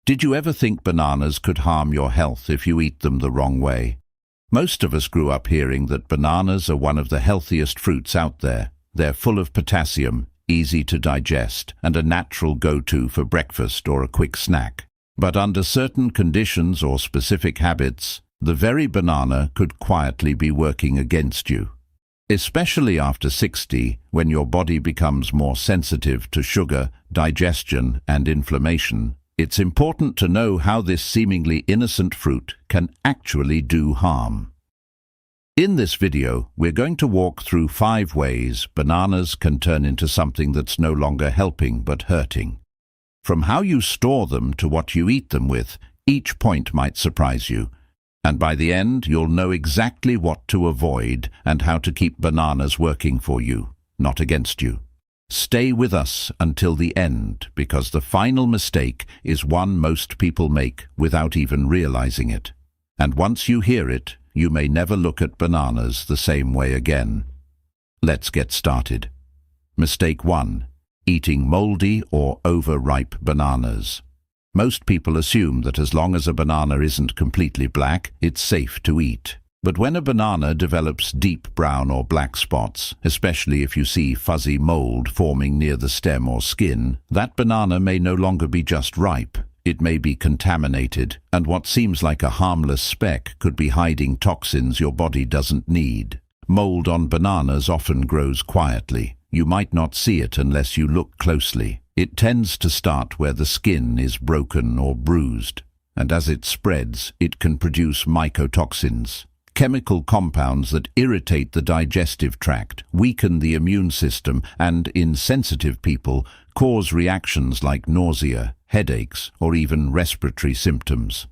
Did you ever think bananas could harm your health if you eat them the wrong way? Most of us grew up hearing that bananas are one of the healthiest fruits out there. They're full of potassium, easy to digest, and a natural go-to for breakfast or a quick snack. But under certain conditions or specific habits, the very banana could quietly be working against you. Especially after 60, when your body becomes more sensitive to sugar, digestion, and inflammation, it's important to know how this seemingly innocent fruit can actually do harm. In this video, we're going to walk through 5 ways bananas can turn into something that's no longer helping but hurting. From how you store them to what you eat them with, each point might surprise you. And by the end, you'll know exactly what to avoid and how to keep bananas working for you, not against you. Stay with us until the end, because the final mistake is one most people make without even realizing it. And once you hear it, you may never look at bananas the same way again. Let's get started. Mistake 1. Eating moldy or overripe bananas. Most people assume that as long as a banana isn't completely black, it's safe to eat. But when a banana develops deep brown or black spots, especially if you see fuzzy mold forming near the stem or skin, that banana may no longer be just ripe. It may be contaminated, and what seems like a harmless speck could be hiding toxins your body doesn't need. Mold on bananas often grows quietly. You might not see it unless you look closely. It tends to start where the skin is broken or bruised, and as it spreads, it can produce mycotoxins, chemical compounds that irritate the digestive tract, weaken the immune system, and, in sensitive people, cause reactions like nausea, headaches, or even respiratory symptoms.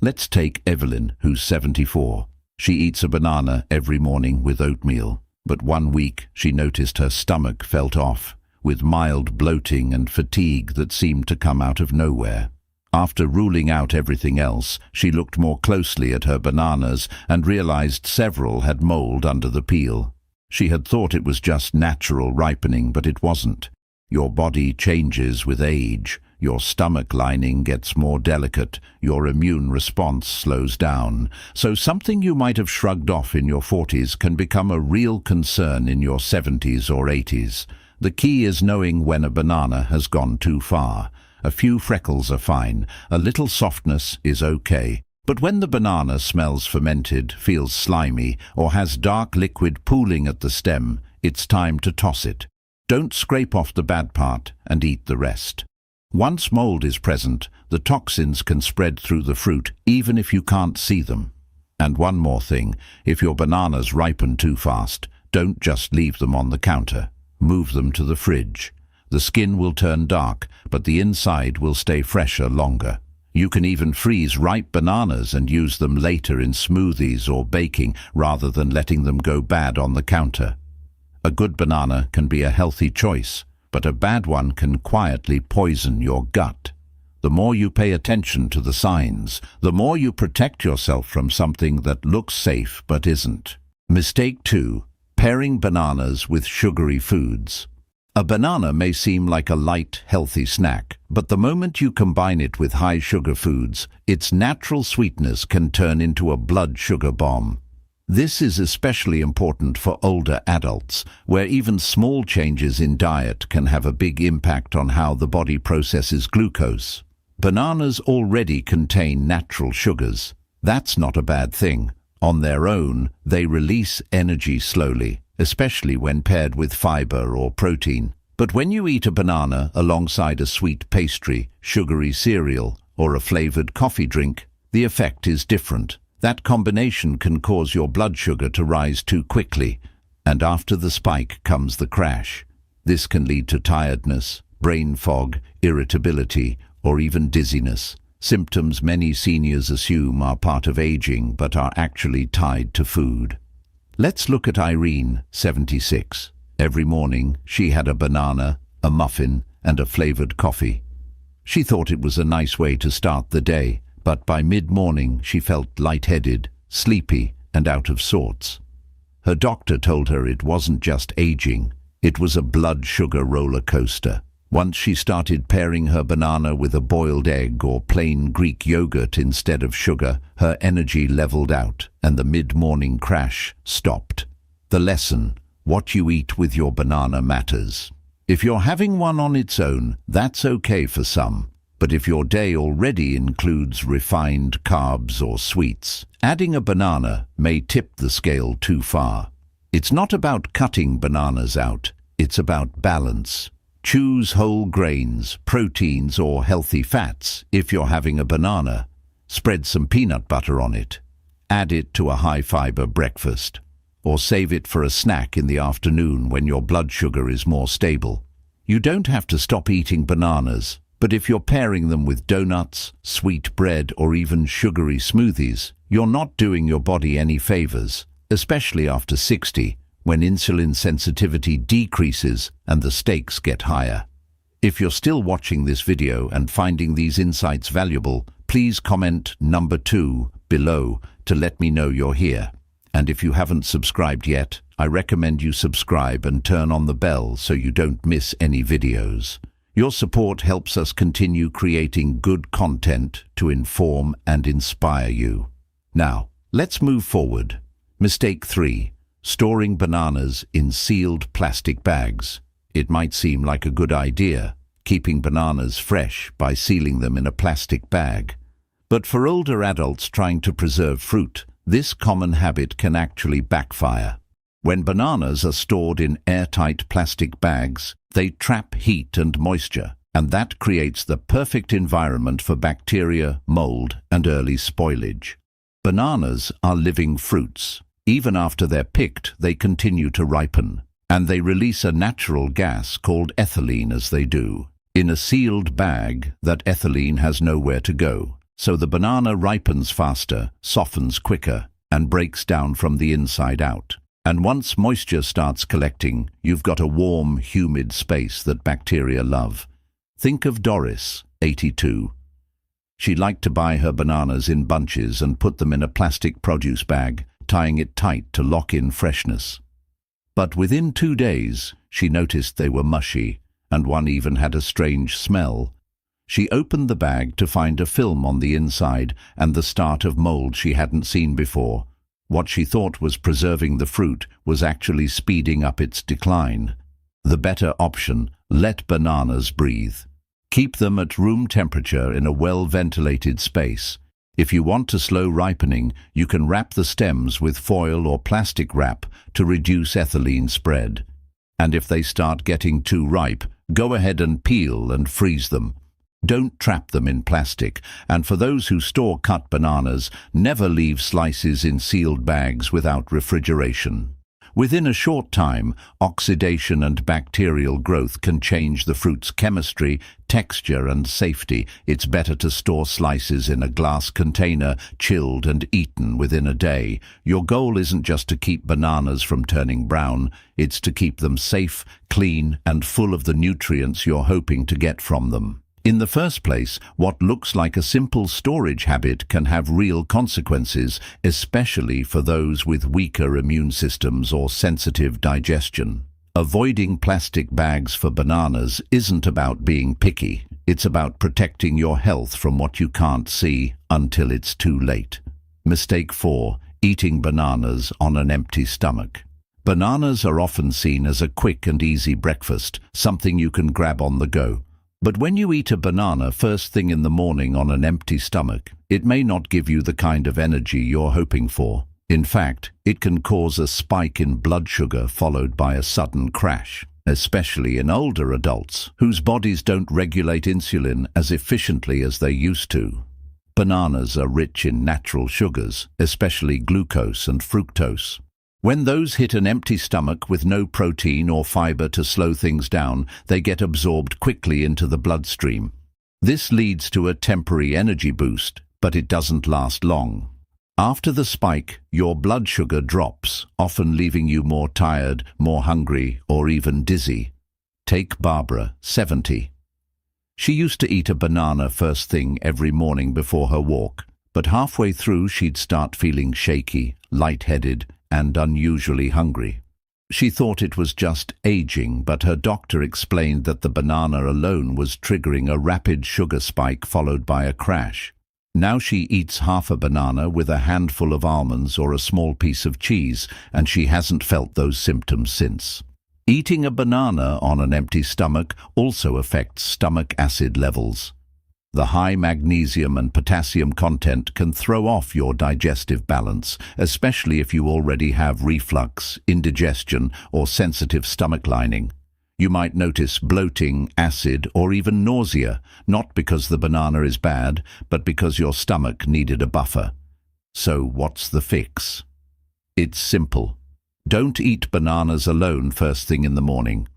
Let's take Evelyn, who's 74. She eats a banana every morning with oatmeal, but one week she noticed her stomach felt off, with mild bloating and fatigue that seemed to come out of nowhere. After ruling out everything else, she looked more closely at her bananas and realized several had mold under the peel. She had thought it was just natural ripening, but it wasn't. Your body changes with age. Your stomach lining gets more delicate. Your immune response slows down. So something you might have shrugged off in your 40s can become a real concern in your 70s or 80s. The key is knowing when a banana has gone too far. A few freckles are fine, a little softness is okay. But when the banana smells fermented, feels slimy, or has dark liquid pooling at the stem, it's time to toss it. Don't scrape off the bad part and eat the rest. Once mold is present, the toxins can spread through the fruit even if you can't see them. And one more thing, if your bananas ripen too fast, don't just leave them on the counter. Move them to the fridge. The skin will turn dark, but the inside will stay fresher longer. You can even freeze ripe bananas and use them later in smoothies or baking rather than letting them go bad on the counter. A good banana can be a healthy choice, but a bad one can quietly poison your gut. The more you pay attention to the signs, the more you protect yourself from something that looks safe but isn't. Mistake 2. Pairing bananas with sugary foods. A banana may seem like a light, healthy snack, but the moment you combine it with high-sugar foods, its natural sweetness can turn into a blood sugar bomb. This is especially important for older adults, where even small changes in diet can have a big impact on how the body processes glucose. Bananas already contain natural sugars. That's not a bad thing. On their own, they release energy slowly, especially when paired with fiber or protein. But when you eat a banana alongside a sweet pastry, sugary cereal, or a flavored coffee drink, the effect is different. That combination can cause your blood sugar to rise too quickly, and after the spike comes the crash. This can lead to tiredness, brain fog, irritability, or even dizziness. Symptoms many seniors assume are part of aging but are actually tied to food. Let's look at Irene, 76. Every morning, she had a banana, a muffin, and a flavored coffee. She thought it was a nice way to start the day, but by mid-morning she felt lightheaded, sleepy, and out of sorts. Her doctor told her it wasn't just aging, it was a blood sugar roller coaster. Once she started pairing her banana with a boiled egg or plain Greek yogurt instead of sugar, her energy leveled out and the mid-morning crash stopped. The lesson: what you eat with your banana matters. If you're having one on its own, that's okay for some. But if your day already includes refined carbs or sweets, adding a banana may tip the scale too far. It's not about cutting bananas out, it's about balance. Choose whole grains, proteins or healthy fats if you're having a banana. Spread some peanut butter on it. Add it to a high-fiber breakfast. Or save it for a snack in the afternoon when your blood sugar is more stable. You don't have to stop eating bananas, but if you're pairing them with donuts, sweet bread or even sugary smoothies, you're not doing your body any favors, especially after 60, when insulin sensitivity decreases and the stakes get higher. If you're still watching this video and finding these insights valuable, please comment number 2 below to let me know you're here. And if you haven't subscribed yet, I recommend you subscribe and turn on the bell so you don't miss any videos. Your support helps us continue creating good content to inform and inspire you. Now, let's move forward. Mistake 3. Storing bananas in sealed plastic bags. It might seem like a good idea, keeping bananas fresh by sealing them in a plastic bag. But for older adults trying to preserve fruit, this common habit can actually backfire. When bananas are stored in airtight plastic bags, they trap heat and moisture, and that creates the perfect environment for bacteria, mold, and early spoilage. Bananas are living fruits. Even after they're picked, they continue to ripen, and they release a natural gas called ethylene as they do. In a sealed bag, that ethylene has nowhere to go, so the banana ripens faster, softens quicker, and breaks down from the inside out. And once moisture starts collecting, you've got a warm, humid space that bacteria love. Think of Doris, 82. She liked to buy her bananas in bunches and put them in a plastic produce bag, tying it tight to lock in freshness. But within 2 days, she noticed they were mushy, and one even had a strange smell. She opened the bag to find a film on the inside and the start of mold she hadn't seen before. What she thought was preserving the fruit was actually speeding up its decline. The better option: let bananas breathe. Keep them at room temperature in a well-ventilated space. If you want to slow ripening, you can wrap the stems with foil or plastic wrap to reduce ethylene spread. And if they start getting too ripe, go ahead and peel and freeze them. Don't trap them in plastic, and for those who store cut bananas, never leave slices in sealed bags without refrigeration. Within a short time, oxidation and bacterial growth can change the fruit's chemistry, texture and safety. It's better to store slices in a glass container, chilled and eaten within a day. Your goal isn't just to keep bananas from turning brown, it's to keep them safe, clean and full of the nutrients you're hoping to get from them. In the first place, what looks like a simple storage habit can have real consequences, especially for those with weaker immune systems or sensitive digestion. Avoiding plastic bags for bananas isn't about being picky. It's about protecting your health from what you can't see until it's too late. Mistake 4. Eating bananas on an empty stomach. Bananas are often seen as a quick and easy breakfast, something you can grab on the go. But when you eat a banana first thing in the morning on an empty stomach, it may not give you the kind of energy you're hoping for. In fact, it can cause a spike in blood sugar followed by a sudden crash, especially in older adults whose bodies don't regulate insulin as efficiently as they used to. Bananas are rich in natural sugars, especially glucose and fructose. When those hit an empty stomach with no protein or fiber to slow things down, they get absorbed quickly into the bloodstream. This leads to a temporary energy boost, but it doesn't last long. After the spike, your blood sugar drops, often leaving you more tired, more hungry, or even dizzy. Take Barbara, 70. She used to eat a banana first thing every morning before her walk, but halfway through she'd start feeling shaky, lightheaded, and unusually hungry. She thought it was just aging, but her doctor explained that the banana alone was triggering a rapid sugar spike followed by a crash. Now she eats half a banana with a handful of almonds or a small piece of cheese, and she hasn't felt those symptoms since. Eating a banana on an empty stomach also affects stomach acid levels. The high magnesium and potassium content can throw off your digestive balance, especially if you already have reflux, indigestion, or sensitive stomach lining. You might notice bloating, acid, or even nausea, not because the banana is bad, but because your stomach needed a buffer. So what's the fix? It's simple. Don't eat bananas alone first thing in the morning.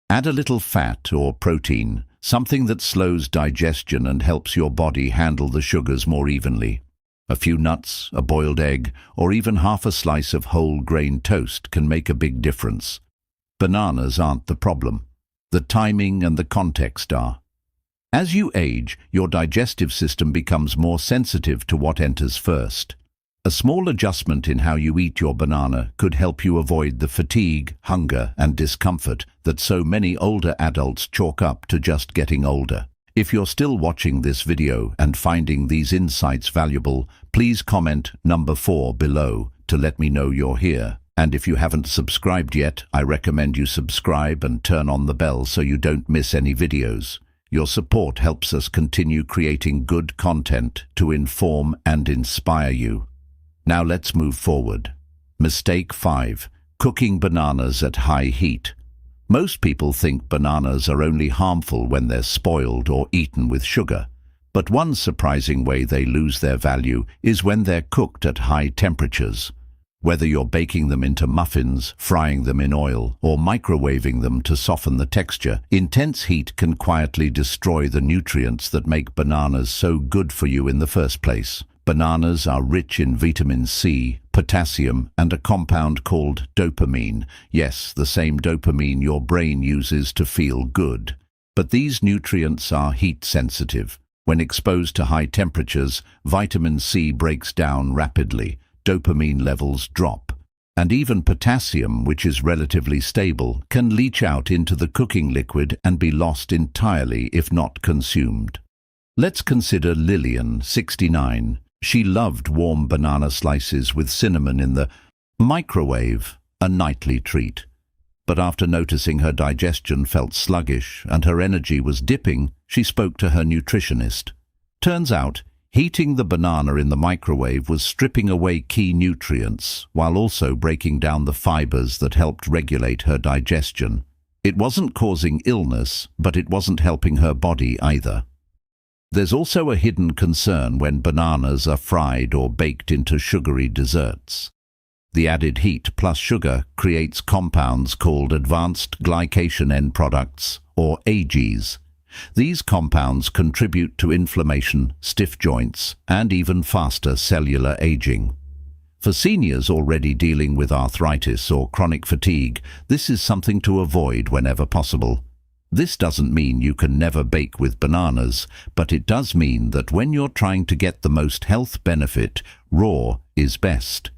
Add a little fat or protein, something that slows digestion and helps your body handle the sugars more evenly. A few nuts, a boiled egg, or even half a slice of whole grain toast can make a big difference. Bananas aren't the problem. The timing and the context are. As you age, your digestive system becomes more sensitive to what enters first. A small adjustment in how you eat your banana could help you avoid the fatigue, hunger, and discomfort that so many older adults chalk up to just getting older. If you're still watching this video and finding these insights valuable, please comment number 4 below to let me know you're here. And if you haven't subscribed yet, I recommend you subscribe and turn on the bell so you don't miss any videos. Your support helps us continue creating good content to inform and inspire you. Now let's move forward. Mistake 5. Cooking bananas at high heat. Most people think bananas are only harmful when they're spoiled or eaten with sugar. But one surprising way they lose their value is when they're cooked at high temperatures. Whether you're baking them into muffins, frying them in oil, or microwaving them to soften the texture, intense heat can quietly destroy the nutrients that make bananas so good for you in the first place. Bananas are rich in vitamin C, potassium, and a compound called dopamine. Yes, the same dopamine your brain uses to feel good. But these nutrients are heat sensitive. When exposed to high temperatures, vitamin C breaks down rapidly. Dopamine levels drop, and even potassium, which is relatively stable, can leach out into the cooking liquid and be lost entirely if not consumed. Let's consider Lillian, 69. She loved warm banana slices with cinnamon in the microwave, a nightly treat. But after noticing her digestion felt sluggish and her energy was dipping, she spoke to her nutritionist. Turns out, heating the banana in the microwave was stripping away key nutrients, while also breaking down the fibers that helped regulate her digestion. It wasn't causing illness, but it wasn't helping her body either. There's also a hidden concern when bananas are fried or baked into sugary desserts. The added heat plus sugar creates compounds called advanced glycation end products, or AGEs. These compounds contribute to inflammation, stiff joints, and even faster cellular aging. For seniors already dealing with arthritis or chronic fatigue, this is something to avoid whenever possible. This doesn't mean you can never bake with bananas, but it does mean that when you're trying to get the most health benefit, raw is best.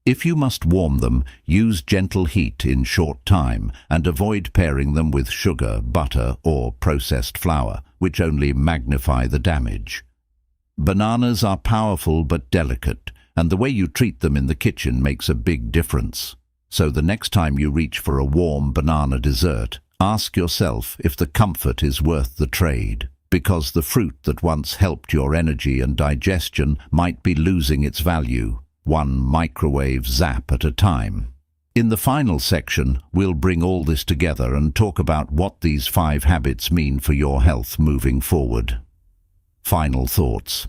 If you must warm them, use gentle heat in short time and avoid pairing them with sugar, butter, or processed flour, which only magnify the damage. Bananas are powerful but delicate, and the way you treat them in the kitchen makes a big difference. So the next time you reach for a warm banana dessert, ask yourself if the comfort is worth the trade, because the fruit that once helped your energy and digestion might be losing its value, one microwave zap at a time. In the final section, we'll bring all this together and talk about what these 5 habits mean for your health moving forward. Final thoughts.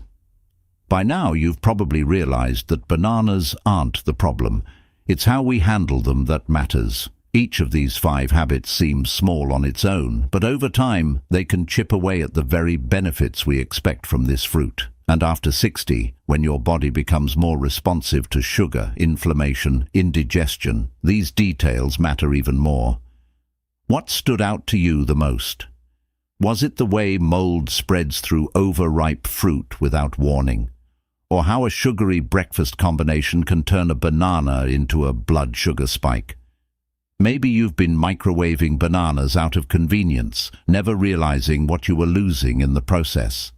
By now you've probably realized that bananas aren't the problem. It's how we handle them that matters. Each of these 5 habits seems small on its own, but over time they can chip away at the very benefits we expect from this fruit. And after 60, when your body becomes more responsive to sugar, inflammation, indigestion, these details matter even more. What stood out to you the most? Was it the way mold spreads through overripe fruit without warning? Or how a sugary breakfast combination can turn a banana into a blood sugar spike? Maybe you've been microwaving bananas out of convenience, never realizing what you were losing in the process.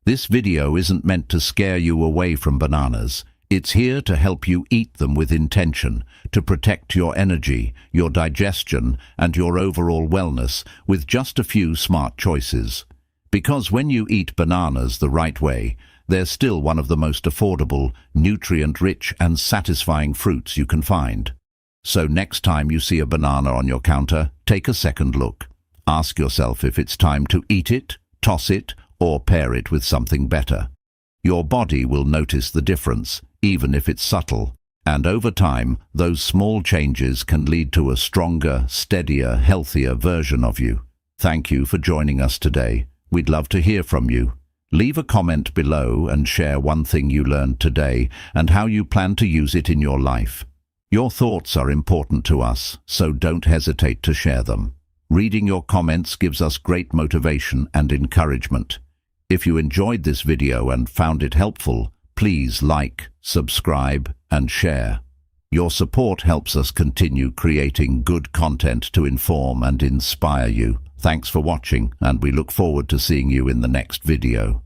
This video isn't meant to scare you away from bananas. It's here to help you eat them with intention, to protect your energy, your digestion, and your overall wellness with just a few smart choices. Because when you eat bananas the right way, they're still one of the most affordable, nutrient-rich and satisfying fruits you can find. So next time you see a banana on your counter, take a second look. Ask yourself if it's time to eat it, toss it, or pair it with something better. Your body will notice the difference, even if it's subtle, and over time, those small changes can lead to a stronger, steadier, healthier version of you. Thank you for joining us today. We'd love to hear from you. Leave a comment below and share one thing you learned today and how you plan to use it in your life. Your thoughts are important to us, so don't hesitate to share them. Reading your comments gives us great motivation and encouragement. If you enjoyed this video and found it helpful, please like, subscribe, and share. Your support helps us continue creating good content to inform and inspire you. Thanks for watching, and we look forward to seeing you in the next video.